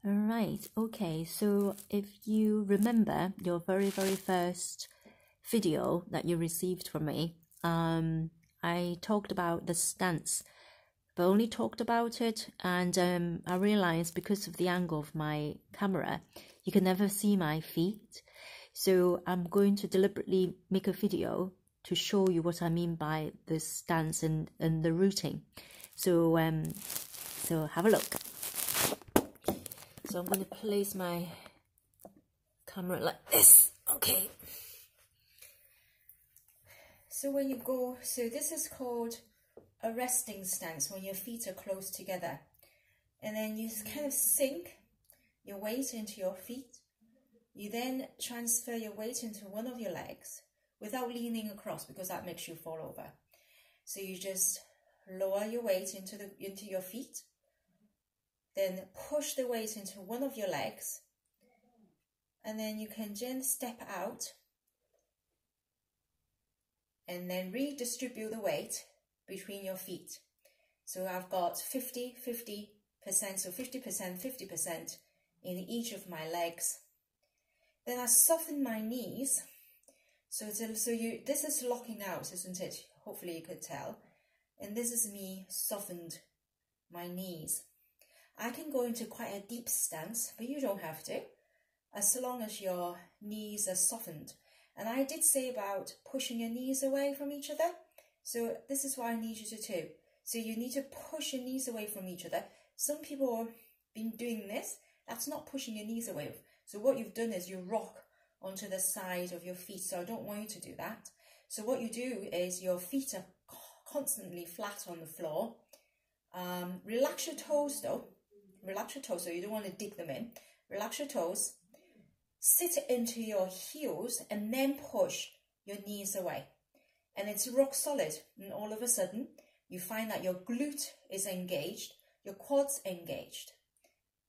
Alright, okay, so if you remember your very first video that you received from me, I talked about the stance, but only talked about it, and I realized because of the angle of my camera, you can never see my feet. So I'm going to deliberately make a video to show you what I mean by the stance and the routing. So so have a look. So I'm going to place my camera like this. Okay. So when you go, so this is called a resting stance, when your feet are close together. And then you kind of sink your weight into your feet. You then transfer your weight into one of your legs without leaning across, because that makes you fall over. So you just lower your weight into your feet. Then push the weight into one of your legs, and then you can gently step out and then redistribute the weight between your feet. So I've got 50-50%, so 50%, 50% in each of my legs. Then I soften my knees. So this is locking out, isn't it? Hopefully you could tell. And this is me softened my knees. I can go into quite a deep stance, but you don't have to, as long as your knees are softened. And I did say about pushing your knees away from each other. So this is what I need you to do. So you need to push your knees away from each other. Some people have been doing this. That's not pushing your knees away. So what you've done is you rock onto the side of your feet. So I don't want you to do that. So what you do is your feet are constantly flat on the floor. Relax your toes though. Relax your toes, so you don't want to dig them in. Relax your toes, sit into your heels, and then push your knees away. And it's rock solid. And all of a sudden, you find that your glute is engaged, your quads engaged.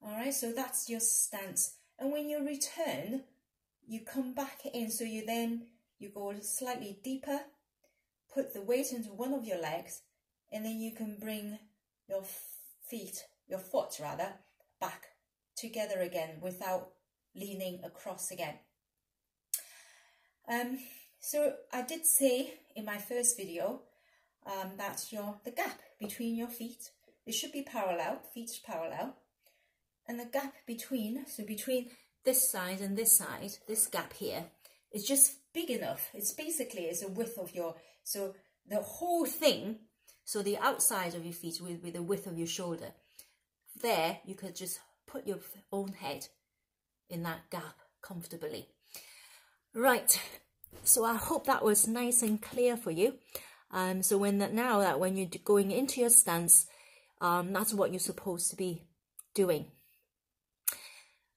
All right, so that's your stance. And when you return, you come back in. So you go slightly deeper, put the weight into one of your legs, and then you can bring your foot back together again without leaning across again. So I did say in my first video that the gap between your feet, it should be parallel, feet parallel, and the gap between this side and this side, this gap here, is just big enough. It's basically a width of so the whole thing, so the outside of your feet with the width of your shoulder. There, you could just put your own head in that gap comfortably. Right, so I hope that was nice and clear for you. So when you're going into your stance, that's what you're supposed to be doing.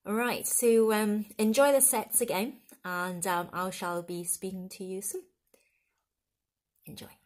All right, so enjoy the sets again, and I shall be speaking to you soon. Enjoy.